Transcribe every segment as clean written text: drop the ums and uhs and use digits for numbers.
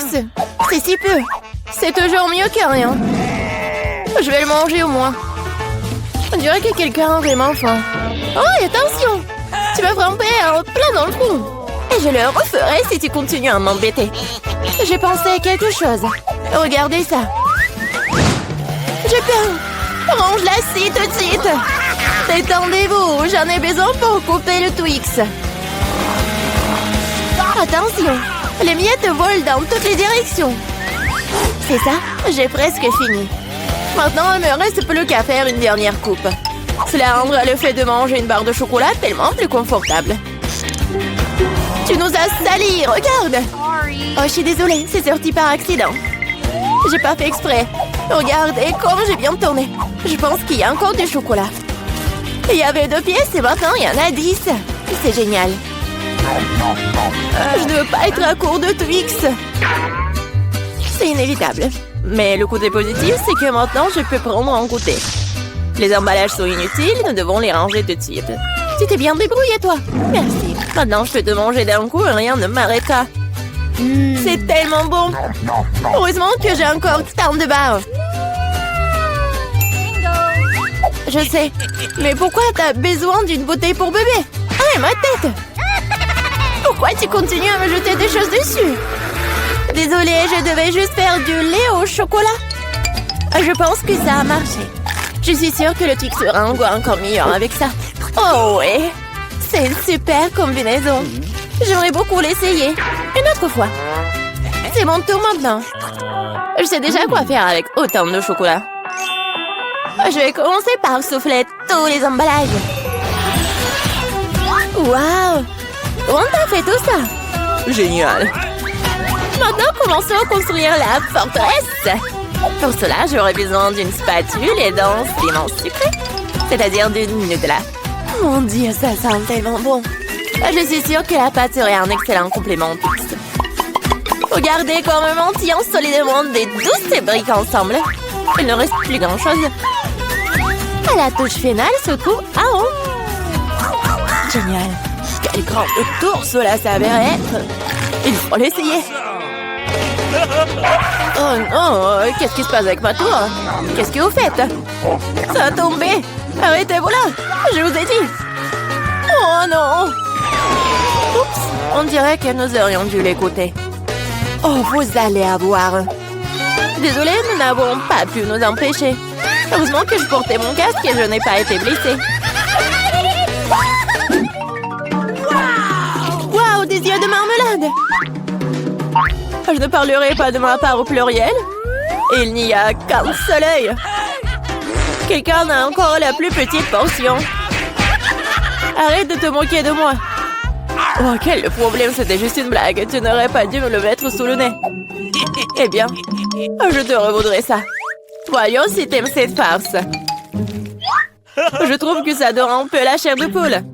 Twix. C'est si peu. C'est toujours mieux que rien. Je vais le manger au moins. On dirait que quelqu'un a vraiment faim. Oh, attention! Tu vas frapper plein dans le trou. Et je le referai si tu continues à m'embêter. J'ai pensé à quelque chose. Regardez ça. J'ai peur. Range-la-ci tout de suite. Détendez-vous, j'en ai besoin pour couper le Twix. Attention, les miettes volent dans toutes les directions. C'est ça, j'ai presque fini. Maintenant, il me reste plus qu'à faire une dernière coupe. Cela rendra le fait de manger une barre de chocolat tellement plus confortable. Tu nous as salis, regarde! Oh, je suis désolée, c'est sorti par accident. J'ai pas fait exprès. Regarde, et comme j'ai bien tourné. Je pense qu'il y a encore du chocolat. Il y avait 2 pièces et maintenant il y en a 10. C'est génial. Je ne veux pas être à court de Twix. C'est inévitable. Mais le côté positif, c'est que maintenant je peux prendre en goûter. Les emballages sont inutiles, nous devons les ranger tout de suite. Tu t'es bien débrouillé, toi. Merci. Maintenant, je peux te manger d'un coup et rien ne m'arrêtera. C'est tellement bon. Heureusement que j'ai encore tant de barres. Je sais. Mais pourquoi t'as besoin d'une bouteille pour bébé? Ah, ma tête! Pourquoi tu continues à me jeter des choses dessus? Désolée, je devais juste faire du lait au chocolat. Je pense que ça a marché. Je suis sûre que le Twix sera encore meilleur avec ça. Oh ouais! C'est une super combinaison. J'aimerais beaucoup l'essayer. Une autre fois. C'est mon tour maintenant. Je sais déjà quoi faire avec autant de chocolat. Je vais commencer par souffler tous les emballages. Waouh! On a fait tout ça. Génial. Maintenant, commençons à construire la forteresse. Pour cela, j'aurai besoin d'une spatule et d'un ciment sucré. C'est-à-dire d'une Nutella. Mon Dieu, ça sent tellement bon. Je suis sûre que la pâte serait un excellent complément au Twix. Regardez comme nous mentions solidement des douces briques ensemble. Il ne reste plus grand-chose. À la touche finale se trouve en haut. Génial. Quel grand tour cela s'avérait être. Il faut l'essayer. Oh non, qu'est-ce qui se passe avec ma tour? Qu'est-ce que vous faites? Ça a tombé. Arrêtez-vous là. Je vous ai dit. Oh non. Oups, on dirait que nous aurions dû l'écouter. Oh, vous allez avoir. Désolée, nous n'avons pas pu nous empêcher. Heureusement que je portais mon casque et je n'ai pas été blessée. Waouh, des yeux de marmelade! Je ne parlerai pas de ma part au pluriel. Il n'y a qu'un seul œil. Quelqu'un a encore la plus petite portion. Arrête de te moquer de moi. Oh, quel problème, c'était juste une blague. Tu n'aurais pas dû me le mettre sous le nez. Eh bien, je te revaudrai ça. Voyons si t'aimes cette farce. Je trouve que ça dore un peu la chair de poule.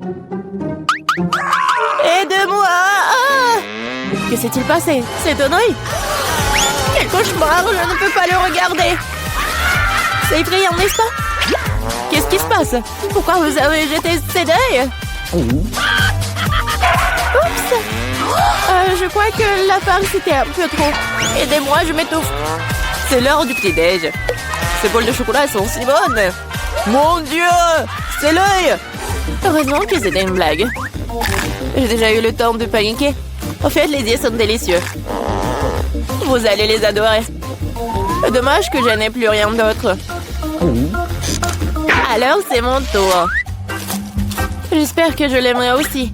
Aide-moi! Ah! Que s'est-il passé? C'est un œil? Quel cauchemar! Je ne peux pas le regarder. C'est effrayant, n'est-ce pas? Qu'est-ce qui se passe? Pourquoi vous avez jeté ces deuils? Oups! Je crois que la farce était un peu trop. Aidez-moi, je m'étouffe. C'est l'heure du petit-déj. Ces bols de chocolat sont si bonnes. Mon Dieu! C'est l'œil! Heureusement que c'était une blague. J'ai déjà eu le temps de paniquer. En fait, les yeux sont délicieux. Vous allez les adorer. Dommage que je n'ai plus rien d'autre. Alors, c'est mon tour. J'espère que je l'aimerai aussi.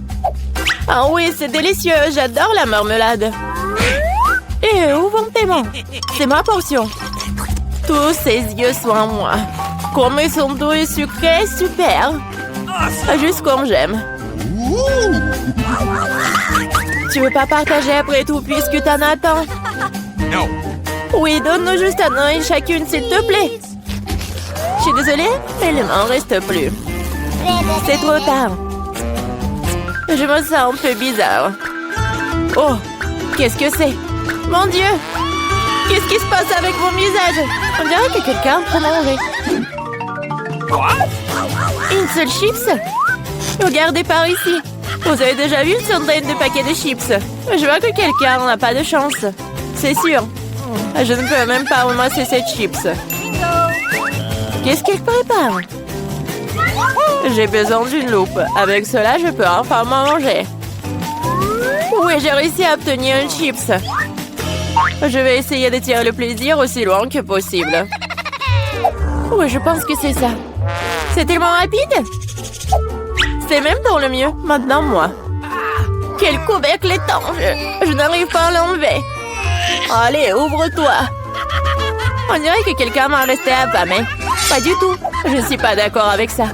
Ah oui, c'est délicieux. J'adore la marmelade. Et où vont tes mains? C'est ma portion. Tous ces yeux sont à moi. Comme ils sont doux et sucrés, super. Juste comme j'aime. Tu veux pas partager après tout puisque t'en as tant? Non. Oui, donne-nous juste un œil chacune, s'il te plaît. Je suis désolée, mais il ne m'en reste plus. C'est trop tard. Je me sens un peu bizarre. Oh, qu'est-ce que c'est? Mon Dieu! Qu'est-ce qui se passe avec mon visage? On dirait que quelqu'un peut manger. Une seule chips? Regardez par ici. Vous avez déjà vu une centaine de paquets de chips? Je vois que quelqu'un n'a pas de chance. c'est sûr. Je ne peux même pas ramasser ces chips. Qu'est-ce qu'elle prépare? J'ai besoin d'une loupe. Avec cela, je peux enfin manger. Oui, j'ai réussi à obtenir une chips. Je vais essayer de tirer le plaisir aussi loin que possible. Oui, je pense que c'est ça. C'est tellement rapide. C'est même dans le mieux. Maintenant, moi. Quel couvercle étanche. Je n'arrive pas à l'enlever. Allez, ouvre-toi. On dirait que quelqu'un m'a resté affamé. Pas du tout. Je ne suis pas d'accord avec ça.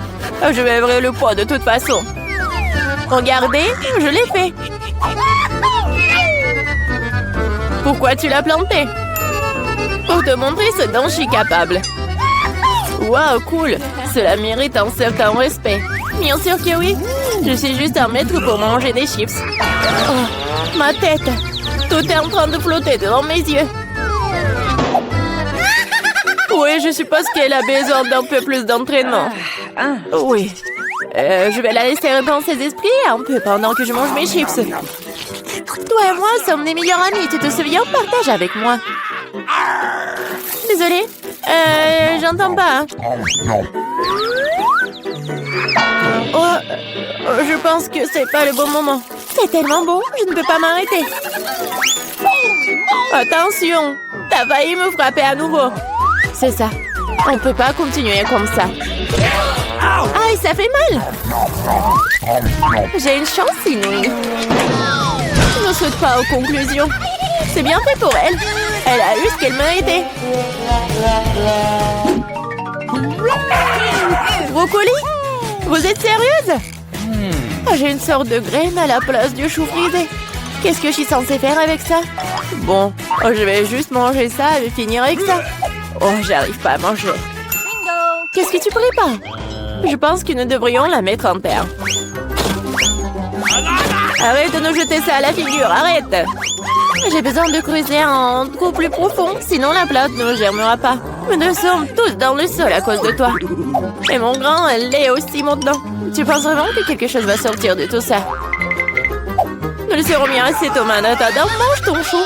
Je vais ouvrir le pot de toute façon. Regardez, je l'ai fait. Pourquoi tu l'as planté? Pour te montrer ce dont je suis capable. Waouh, cool. Cela mérite un certain respect. Bien sûr que oui. Je suis juste un maître pour manger des chips. Oh, ma tête. Tout est en train de flotter devant mes yeux. Oui, je suppose qu'elle a besoin d'un peu plus d'entraînement. Oui. Je vais la laisser reprendre ses esprits un peu pendant que je mange mes chips. Toi et moi sommes des meilleurs amis. Tu te souviens? Partage avec moi. Désolée. J'entends pas. Je pense que c'est pas le bon moment. C'est tellement bon, je ne peux pas m'arrêter. Attention, t'as failli me frapper à nouveau. C'est ça. On peut pas continuer comme ça. Aïe, ça fait mal. J'ai une chance inouïe. Je ne saute pas aux conclusions. C'est bien fait pour elle. Elle a eu ce qu'elle méritait. Brocoli? Vous êtes sérieuse? J'ai une sorte de graine à la place du chou frisé. Qu'est-ce que je suis censée faire avec ça? Bon, je vais juste manger ça et finir avec ça. Oh, j'arrive pas à manger. Qu'est-ce que tu prépares? Je pense que nous devrions la mettre en terre. Arrête de nous jeter ça à la figure, arrête! J'ai besoin de creuser un trou plus profond, sinon la plante ne germera pas. Nous sommes tous dans le sol à cause de toi. Et mon grand, elle l'est aussi maintenant. Tu penses vraiment que quelque chose va sortir de tout ça? Nous le serons bien assez, Thomas. Attends, mange ton chou.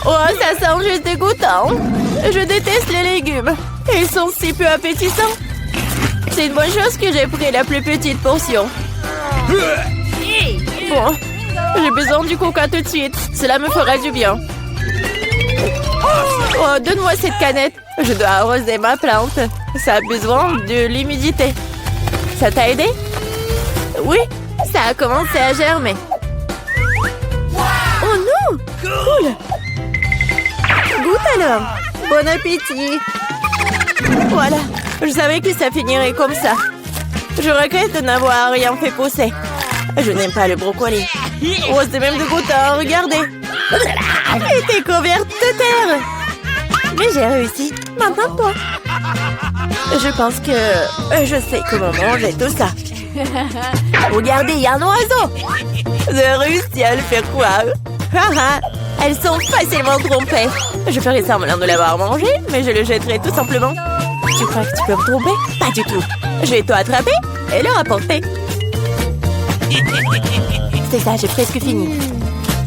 Oh, ça sent juste dégoûtant. Je déteste les légumes. Ils sont si peu appétissants. C'est une bonne chose que j'ai pris la plus petite portion. Bon, j'ai besoin du coca tout de suite. Cela me fera du bien. Oh, donne-moi cette canette. Je dois arroser ma plante. Ça a besoin de l'humidité. Ça t'a aidé? Oui, ça a commencé à germer. Oh non! Cool! Goûte alors! Bon appétit! Voilà, je savais que ça finirait comme ça. Je regrette de n'avoir rien fait pousser. Je n'aime pas le brocoli. Oh, c'est même dégoûtant, regardez! Elle était couverte de terre! Mais j'ai réussi. Maintenant, toi. Je pense que je sais comment manger tout ça. Regardez, il y a un oiseau. J'ai réussi à le faire croire. Elles sont facilement trompées. Je ferai semblant de l'avoir mangé, mais je le jetterai tout simplement. Tu crois que tu peux me tromper? Pas du tout. Je vais t'attraper et le rapporter. C'est ça, j'ai presque fini.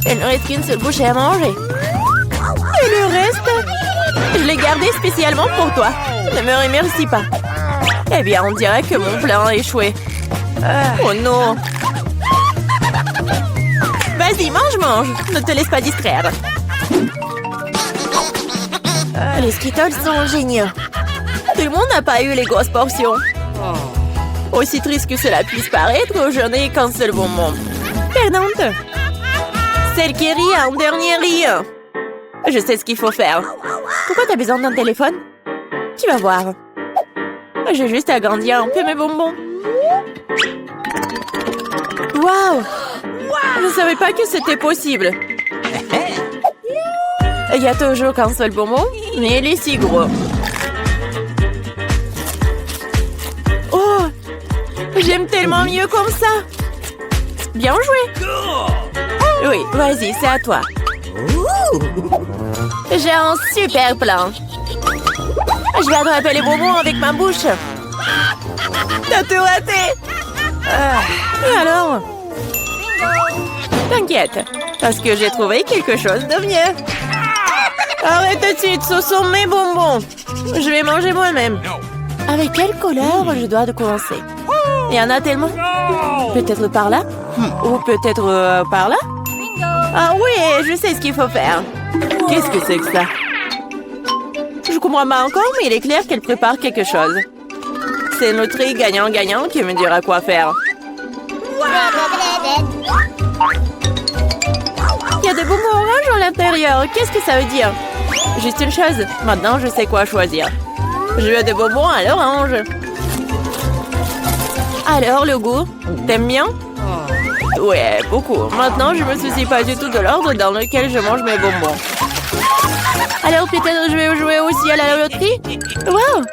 Il ne reste qu'une seule bouchée à manger. Et le reste? Je l'ai gardé spécialement pour toi. Ne me remercie pas. Eh bien, on dirait que mon plan a échoué. Oh non! Vas-y, mange! Ne te laisse pas distraire. Les Skittles sont géniaux. Tout le monde n'a pas eu les grosses portions. Aussi triste que cela puisse paraître, je n'ai qu'un seul bonbon. Perdante! Celle qui rit en dernier rit. Je sais ce qu'il faut faire. Pourquoi t'as besoin d'un téléphone? Tu vas voir. J'ai juste agrandi un peu mes bonbons. Waouh! Je ne savais pas que c'était possible. Il y a toujours qu'un seul bonbon, mais il est si gros. Oh! J'aime tellement mieux comme ça. Bien joué. Oui, vas-y, c'est à toi. J'ai un super plan. Je vais attraper les bonbons avec ma bouche. T'as tout raté. Et alors? T'inquiète, parce que j'ai trouvé quelque chose de mieux. Arrête tout de suite, ce sont mes bonbons. Je vais manger moi-même. Avec quelle couleur je dois commencer? Il y en a tellement. Peut-être par là? Ou peut-être par là? Ah oui, je sais ce qu'il faut faire. Qu'est-ce que c'est que ça? Je comprends pas encore, mais il est clair qu'elle prépare quelque chose. C'est notre gagnant-gagnant qui me dira quoi faire. Il y a des bonbons oranges à l'intérieur. Qu'est-ce que ça veut dire? Juste une chose. Maintenant, je sais quoi choisir. Je veux des bonbons à l'orange. Alors, le goût? T'aimes bien? Ouais, beaucoup. Maintenant, je me soucie pas du tout de l'ordre dans lequel je mange mes bonbons. Alors, peut-être je vais jouer aussi à la loterie? Wow!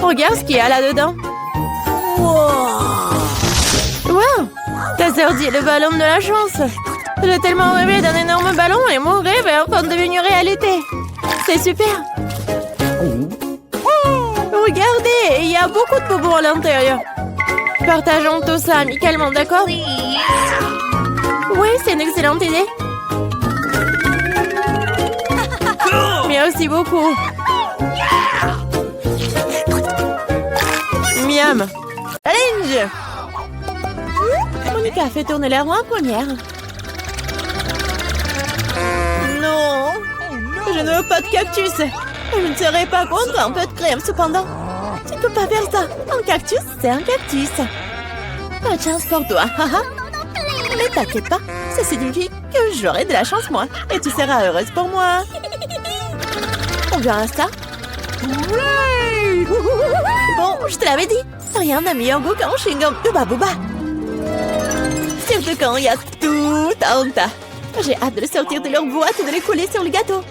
Regarde ce qu'il y a là-dedans. Wow! T'as sorti le ballon de la chance. J'ai tellement rêvé d'un énorme ballon et mon rêve est enfin devenu réalité. C'est super. Regardez, il y a beaucoup de bonbons à l'intérieur. Partageons tout ça amicalement, d'accord? Oui, c'est une excellente idée. Merci beaucoup. Miam. Challenge. Monica fait tourner la roue en première. Non. Je ne veux pas de cactus. Je ne serais pas contre un peu de crème, cependant. Tu ne peux pas faire ça. Un cactus, c'est un cactus. Pas de chance pour toi. Mais t'inquiète pas. Ça signifie que j'aurai de la chance, moi. Et tu seras heureuse pour moi. On verra ça. Bon, je te l'avais dit. Rien n'a meilleur goût qu'un chewing-gum Hubba Bubba. Surtout quand il y a tout un tas. J'ai hâte de le sortir de leur boîte et de les coller sur le gâteau.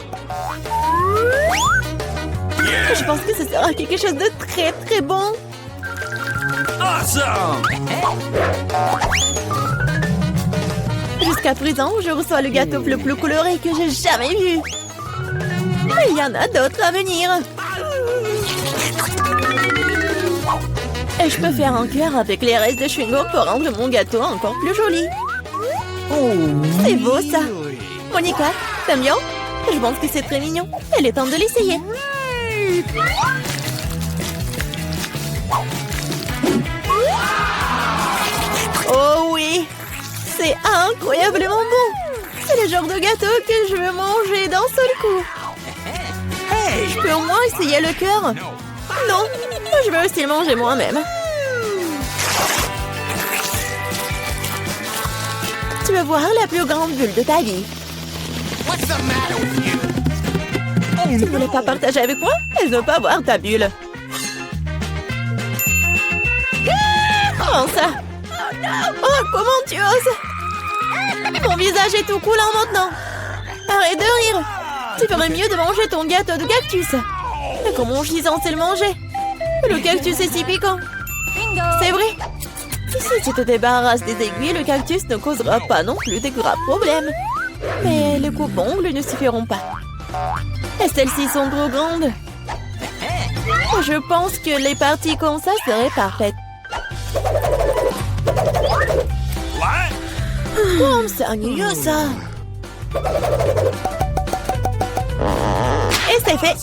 Je pense que ce sera quelque chose de très très bon. Awesome! Jusqu'à présent, je reçois le gâteau le plus coloré que j'ai jamais vu. Mais il y en a d'autres à venir. Et je peux faire un cœur avec les restes de chewing-gum pour rendre mon gâteau encore plus joli. C'est beau ça. Monica, t'aimes bien? Je pense que c'est très mignon. Il est temps de l'essayer. Oh oui! C'est incroyablement bon! C'est le genre de gâteau que je veux manger d'un seul coup. Je peux au moins essayer le cœur? Non, je veux aussi le manger moi-même. Tu veux voir la plus grande bulle de ta vie? Tu ne voulais pas partager avec moi? Je ne veux pas voir ta bulle. Comment ça? Oh, comment tu oses? Mon visage est tout coulant maintenant. Arrête de rire. Tu ferais mieux de manger ton gâteau de cactus. Mais comment je suis censée le manger? Le cactus est si piquant. C'est vrai. Si tu te débarrasses des aiguilles, le cactus ne causera pas non plus de graves problèmes. Mais les coupe-ongles ne suffiront pas. Et celles-ci sont trop grandes. Je pense que les parties comme ça seraient parfaites. Oh, c'est ennuyeux ça. Et c'est fait.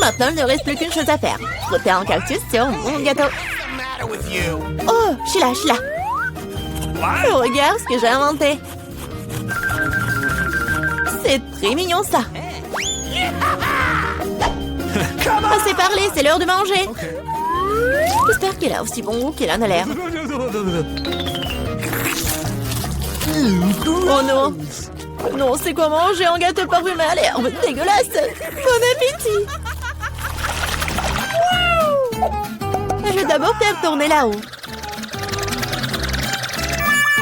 Maintenant, il ne reste plus qu'une chose à faire. Frotter un cactus sur mon gâteau. Oh, je suis là. Oh, regarde ce que j'ai inventé. C'est très mignon ça. Assez parlé, c'est l'heure de manger. J'espère qu'il a aussi bon goût qu'il en a l'air. Oh non. Non, c'est quoi manger un gâteau parfumé à l'herbe? Dégueulasse. Bon appétit. Je vais d'abord faire tourner là-haut.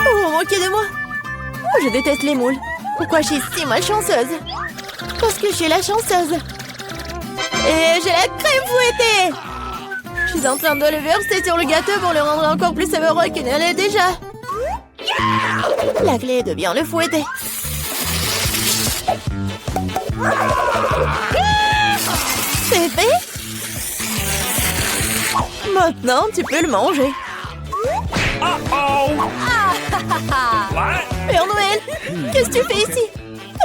Oh, moquez de moi. Je déteste les moules. Pourquoi je suis si malchanceuse? Parce que je suis la chanceuse. Et j'ai la crème fouettée. Je suis en train de le verser sur le gâteau pour le rendre encore plus savoureux qu'il ne l'est déjà. La clé est de bien le fouetter. C'est fait. Maintenant, tu peux le manger. Père Noël, Noël. Qu'est-ce que tu fais ici?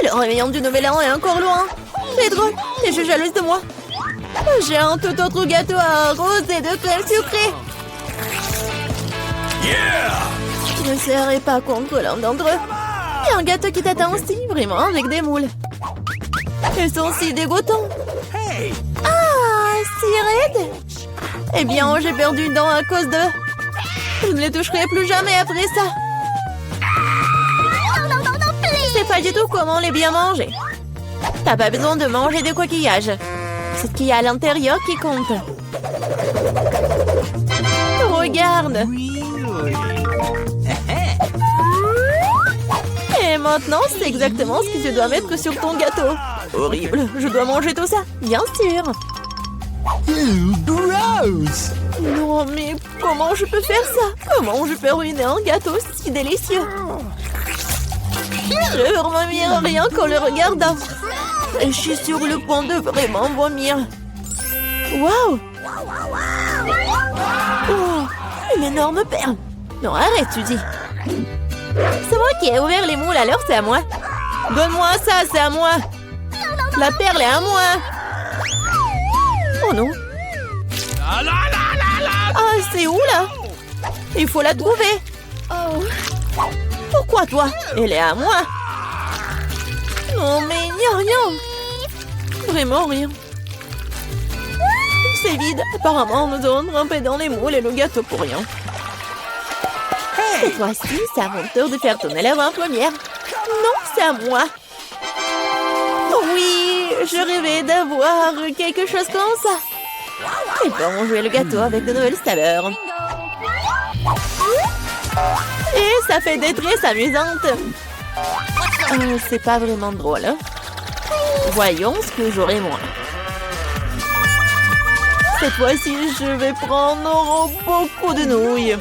Le réveillon du Nouvel An est encore loin. C'est drôle, t'es jalouse de moi. J'ai un tout autre gâteau à rose et de crème sucrée. Je ne serai pas contre l'un d'entre eux. Il y a un gâteau qui t'attend aussi, vraiment, avec des moules. Ils sont si dégoûtants. Ah, si raides. Eh bien, j'ai perdu une dent à cause d'eux. Je ne les toucherai plus jamais après ça. Je sais pas du tout comment les bien manger. T'as pas besoin de manger des coquillages. C'est ce qu'il y a à l'intérieur qui compte. Regarde. Et maintenant, c'est exactement ce que tu dois mettre sur ton gâteau. Horrible, je dois manger tout ça. Bien sûr. Gross! Non, mais comment je peux faire ça? Comment je peux ruiner un gâteau si délicieux? Je veux vomir rien qu'en le regardant. Et je suis sur le point de vraiment vomir. Waouh! Oh, une énorme perle. Non, arrête, tu dis. C'est moi qui ai ouvert les moules, alors c'est à moi. Donne-moi ça, c'est à moi. La perle est à moi. Oh non. Ah, c'est où là? Il faut la trouver. Oh. Pourquoi toi? Elle est à moi. Non, mais il n'y a rien. Vraiment rien. C'est vide. Apparemment, nous avons trempé dans les moules et le gâteau pour rien. Cette fois-ci, c'est à mon tour de faire tourner la main première. Non, c'est à moi. Oui, je rêvais d'avoir quelque chose comme ça. Et bon, jouer le gâteau avec de nouvelles saveurs. Et ça fait des tresses amusantes. C'est pas vraiment drôle. Hein? Voyons ce que j'aurai moi. Cette fois-ci, je vais prendre beaucoup de nouilles.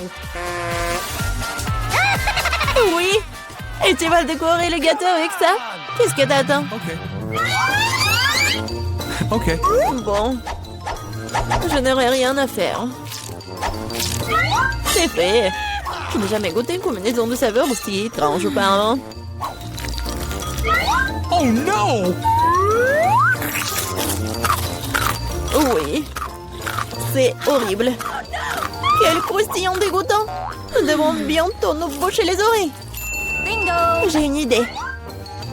Oui. Et tu vas décorer le gâteau avec ça? Qu'est-ce que t'attends? Ok. Bon. Je n'aurai rien à faire. C'est fait. Je n'ai jamais goûté une combinaison de saveurs aussi étrange auparavant. Oh non! Oui. C'est horrible. Quel croustillant dégoûtant. Nous devons bientôt nous boucher les oreilles. Bingo! J'ai une idée.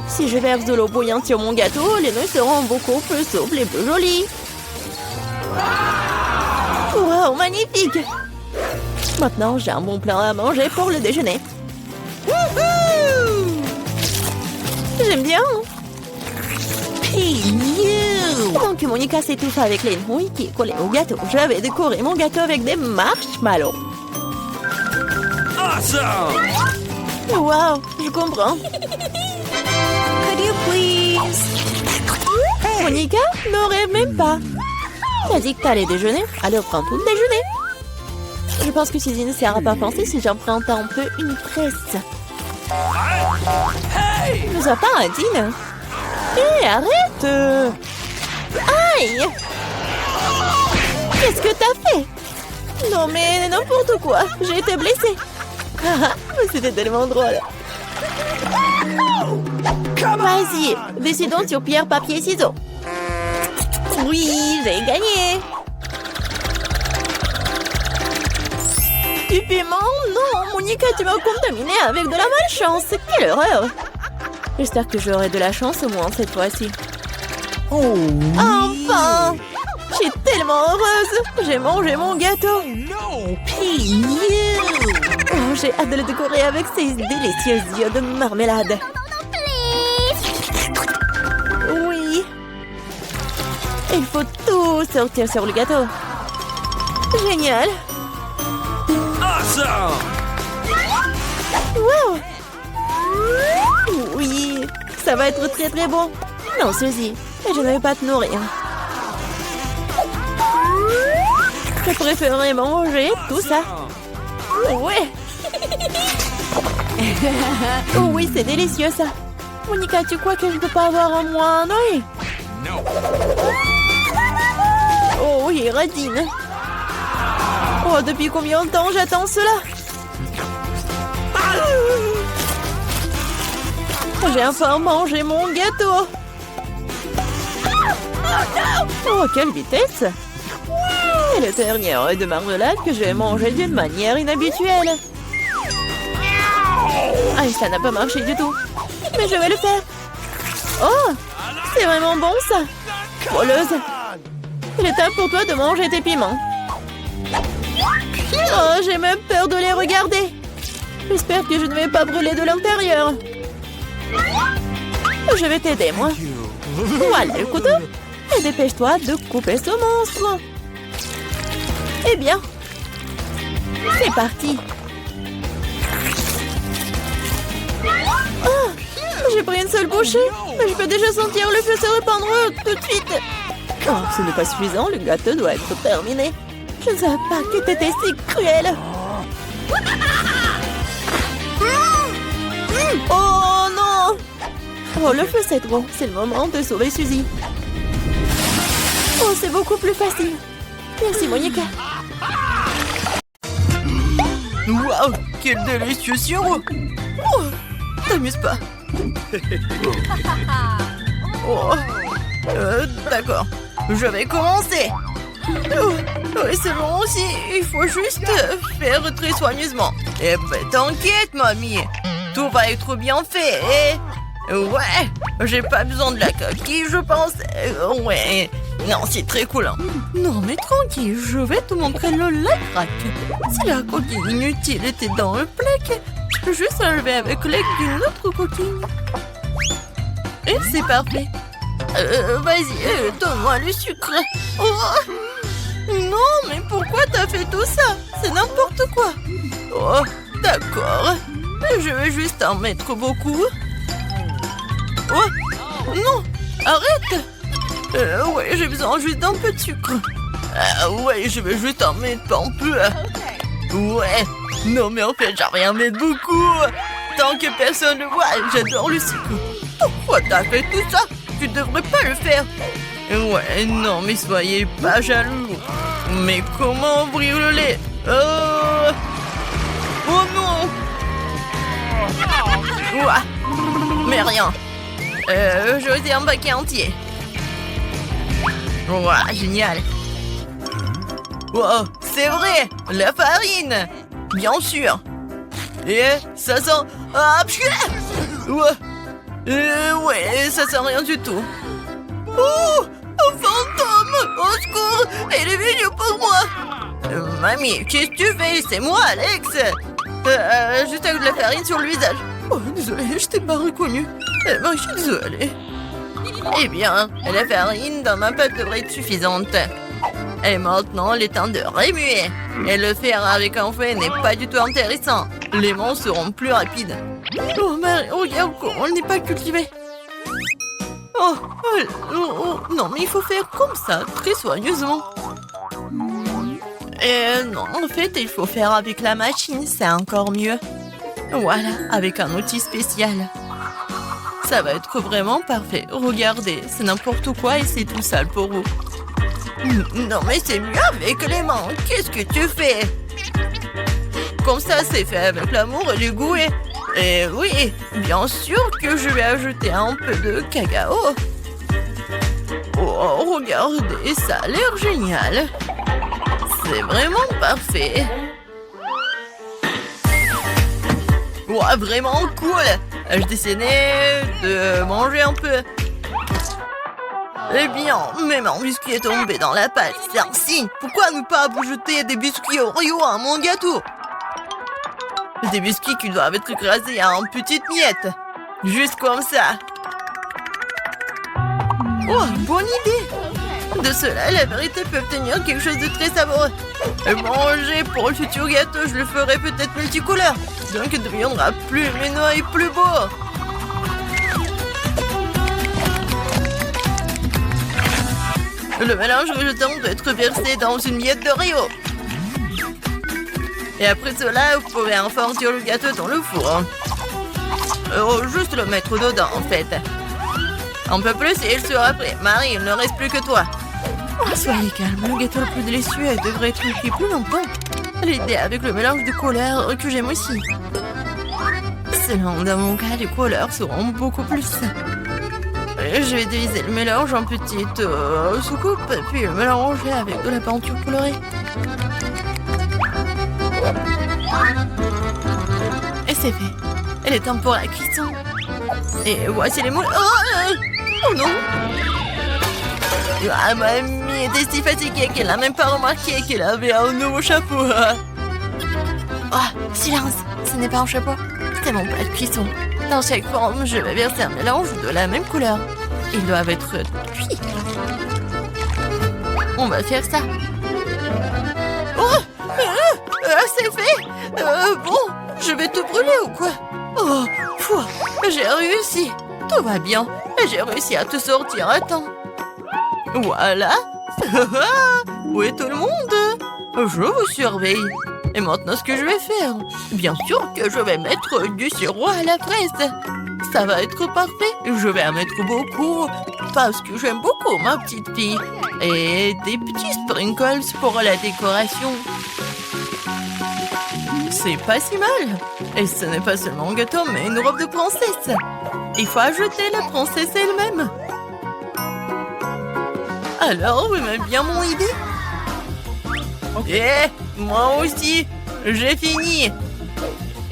Si je verse de l'eau bouillante sur mon gâteau, les nouilles seront beaucoup plus souples et plus jolies. Wow, magnifique! Maintenant, j'ai un bon plat à manger pour le déjeuner. J'aime bien. Donc, Monica s'étouffe avec les nouilles qui collaient au gâteau. Je vais décorer mon gâteau avec des marshmallows. Awesome! Wow, je comprends. Could you please? Monica, ne rêve même pas. Tu as dit que t'allais déjeuner, alors prends tout le déjeuner. Je pense que ceci ne sert à pas penser si j'emprunte un peu une presse. Nous avons pas un dîner. Hé, arrête! Aïe! Qu'est-ce que t'as fait? Non mais n'importe quoi, j'ai été blessée. C'était tellement drôle. Vas-y, décidons sur pierre, papier, ciseaux. Oui, j'ai gagné. Du piment? Non, Monica, tu m'as contaminé avec de la malchance. Quelle horreur. J'espère que j'aurai de la chance au moins cette fois-ci. Oh! Enfin! Je suis tellement heureuse. J'ai mangé mon gâteau. No! Oh, j'ai hâte de le décorer avec ces délicieux yeux de marmelade. Oui. Il faut tout sortir sur le gâteau. Génial. Awesome! Wow. Oui, ça va être très très bon. Non, Suzy, je ne vais pas te nourrir. Je préférerais manger tout ça. Ouais. Oh oui, c'est délicieux ça. Monica, tu crois que je ne peux pas avoir un moi un œil? No! Oh oui, radine. Oh, depuis combien de temps j'attends cela? J'ai enfin mangé mon gâteau. Oh, quelle vitesse! Et le dernier de marmelade que j'ai mangé d'une manière inhabituelle. Ah, ça n'a pas marché du tout. Mais je vais le faire. Oh, c'est vraiment bon ça. Voleuse. Il est temps pour toi de manger tes piments. Oh, j'ai même peur de les regarder. J'espère que je ne vais pas brûler de l'intérieur. Je vais t'aider, moi. Voilà le couteau. Et dépêche-toi de couper ce monstre. Eh bien, c'est parti. Oh, j'ai pris une seule bouchée, mais je peux déjà sentir le feu se répandre tout de suite. Oh, ce n'est pas suffisant, le gâteau doit être terminé. Je ne savais pas que t'étais si cruel. Oh non! Oh, le feu c'est trop. C'est le moment de sauver Suzy. Oh, c'est beaucoup plus facile. Merci, Monica. Waouh, quel délicieux sirop! Oh, t'amuses pas. Oh, d'accord, je vais commencer. Oh, oui, c'est bon aussi, il faut juste faire très soigneusement. Eh ben, t'inquiète, mamie, tout va être bien fait. Ouais, j'ai pas besoin de la coquille, je pense. Ouais, non, c'est très cool. Hein. Non, mais tranquille, je vais te montrer le lac. Si la coquille inutile était dans le plaque, je peux juste l'enlever avec l'aide d'une autre coquille. Et c'est parfait. Vas-y, donne-moi le sucre. Oh, non, mais pourquoi t'as fait tout ça? C'est n'importe quoi. Oh, d'accord. Je vais juste en mettre beaucoup. Oh, non, arrête. Ouais, j'ai besoin juste d'un peu de sucre. Ouais, je vais juste en mettre un peu. Ouais, non mais en fait, j'en vais en mettre beaucoup. Tant que personne ne voit, j'adore le sucre. Pourquoi t'as fait tout ça? Tu devrais pas le faire. Ouais, non mais soyez pas jaloux. Mais comment ouvrir le lait? Oh non. Ouah, mais rien. Je vais un paquet entier. Ouah, génial. Wow, c'est vrai, la farine. Bien sûr. Et ça sent... Ah, ouais, ça sent rien du tout. Oh, un fantôme. Au secours, il est venu pour moi. Mamie, qu'est-ce que tu fais? C'est moi, Alex. Juste avec de la farine sur le visage. Oh, désolée, je t'ai pas reconnu. Je suis désolée. Eh bien, la farine dans ma pâte devrait être suffisante. Et maintenant, il est temps de remuer. Et le faire avec un fouet n'est pas du tout intéressant. Les monstres seront plus rapides. Oh, mais regarde comment on n'est pas cultivé. Oh, non, mais il faut faire comme ça, très soigneusement. Non, en fait, il faut faire avec la machine, c'est encore mieux. Voilà, avec un outil spécial. Ça va être vraiment parfait. Regardez, c'est n'importe quoi et c'est tout sale pour vous. Non, mais c'est mieux avec les mains. Qu'est-ce que tu fais? Comme ça, c'est fait avec l'amour et le goût. Et oui, bien sûr que je vais ajouter un peu de cacao. Oh, regardez, ça a l'air génial. C'est vraiment parfait. Wow, vraiment cool. Je dessinais de manger un peu. Eh bien, même un biscuit est tombé dans la pâte. C'est un signe. Pourquoi ne pas jeter des biscuits Oreo à mon gâteau? Des biscuits qui doivent être écrasés en petites miettes. Juste comme ça. Oh, bonne idée. De cela, la vérité peut obtenir quelque chose de très savoureux. Et manger pour le futur gâteau, je le ferai peut-être multicouleur. Donc il deviendra plus lumineux et plus beau. Le mélange résultant doit être versé dans une miette de Rio. Et après cela, vous pouvez enfourner le gâteau dans le four. Juste le mettre dedans, en fait. Un peu plus et il sera prêt. Marie, il ne reste plus que toi. Oh, soyez calme, le gâteau le plus délicieux devrait être cuit plus longtemps. L'idée avec le mélange de couleurs que j'aime aussi. Excellent. Dans mon cas, les couleurs seront beaucoup plus. Je vais diviser le mélange en petites soucoupes, puis le mélanger avec de la peinture colorée. Et c'est fait. Il est temps pour la cuisson. Et voici les moules. Oh non! Ah, mamie était si fatiguée qu'elle n'a même pas remarqué qu'elle avait un nouveau chapeau. Oh, silence! Ce n'est pas un chapeau, c'est mon plat de cuisson. Dans chaque forme, je vais verser un mélange de la même couleur. Ils doivent être cuits. On va faire ça. Oh! C'est fait! Bon, je vais te brûler ou quoi? Oh, pouah, j'ai réussi. Tout va bien. J'ai réussi à te sortir à temps. Voilà. Où est tout le monde? Je vous surveille. Et maintenant, ce que je vais faire? Bien sûr que je vais mettre du sirop à la fraise. Ça va être parfait. Je vais en mettre beaucoup parce que j'aime beaucoup ma petite fille. Et des petits sprinkles pour la décoration. C'est pas si mal. Et ce n'est pas seulement un gâteau, mais une robe de princesse. Il faut ajouter la princesse elle-même. Alors, vous aimez bien mon idée? Eh, moi aussi, j'ai fini.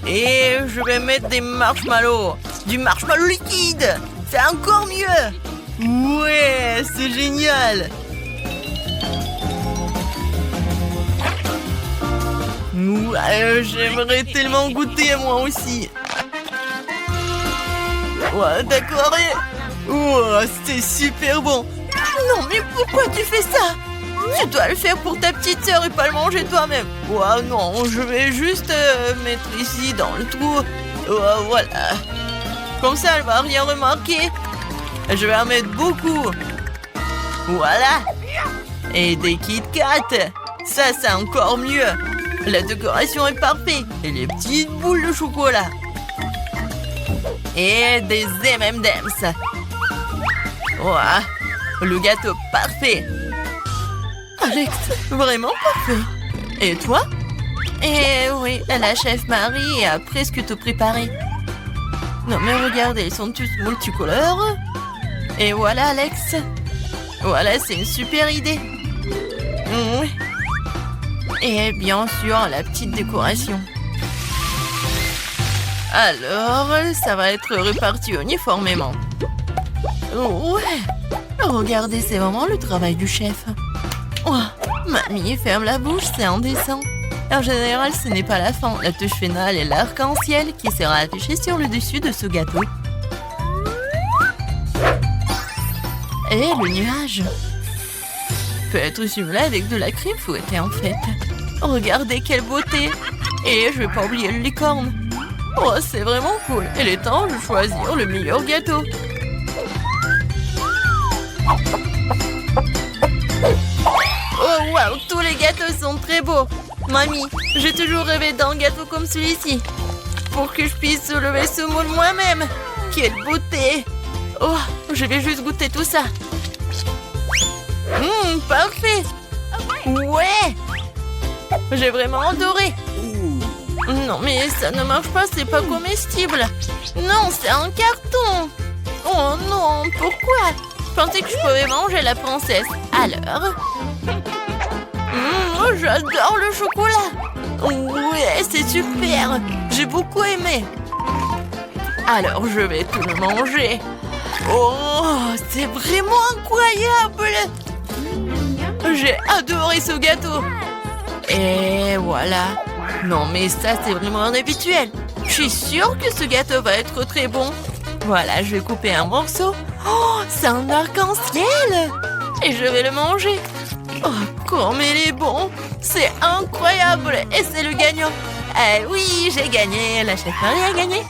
Et je vais mettre des marshmallows. Du marshmallow liquide. C'est encore mieux. Ouais, c'est génial. Ouais, j'aimerais tellement goûter moi aussi. Ouais, d'accord. Oh, c'est super bon. Non, mais pourquoi tu fais ça? Tu dois le faire pour ta petite sœur et pas le manger toi-même. Ouais, non, je vais juste mettre ici dans le trou. Ouais, voilà. Comme ça, elle va rien remarquer. Je vais en mettre beaucoup. Voilà. Et des Kit Kat. Ça, c'est encore mieux. La décoration est parfaite. Et les petites boules de chocolat. Et des M&M's. Ouais. Le gâteau parfait. Alex, vraiment parfait. Et toi? Eh oui, la chef Marie a presque tout préparé. Non mais regardez, ils sont tous multicolores. Et voilà Alex. Voilà, c'est une super idée. Oui. Et bien sûr, la petite décoration. Alors, ça va être réparti uniformément. Ouais. Regardez, c'est vraiment le travail du chef. Oh, mamie, ferme la bouche, c'est indécent. En général, ce n'est pas la fin. La touche finale est l'arc-en-ciel qui sera affiché sur le dessus de ce gâteau. Et le nuage peut être simulé avec de la crème fouettée en fait. Regardez quelle beauté. Et je vais pas oublier le licorne. Oh, c'est vraiment cool. Il est temps de choisir le meilleur gâteau. Oh waouh, tous les gâteaux sont très beaux. Mamie, j'ai toujours rêvé d'un gâteau comme celui-ci. Pour que je puisse soulever ce moule moi-même. Quelle beauté. Oh, je vais juste goûter tout ça. Parfait. Ouais. J'ai vraiment adoré. Non mais ça ne marche pas, c'est pas comestible. Non, c'est un carton. Oh non, pourquoi? Je pensais que je pouvais manger la princesse. Alors? J'adore le chocolat. Ouais, c'est super. J'ai beaucoup aimé. Alors, je vais tout le manger. Oh, c'est vraiment incroyable. J'ai adoré ce gâteau. Et voilà. Non, mais ça, c'est vraiment inhabituel. Je suis sûre que ce gâteau va être très bon. Voilà, je vais couper un morceau. Oh, c'est un arc-en-ciel. Et je vais le manger. Oh, comme il est bon. C'est incroyable. Et c'est le gagnant. Oui, j'ai gagné. La chef Marie a gagné.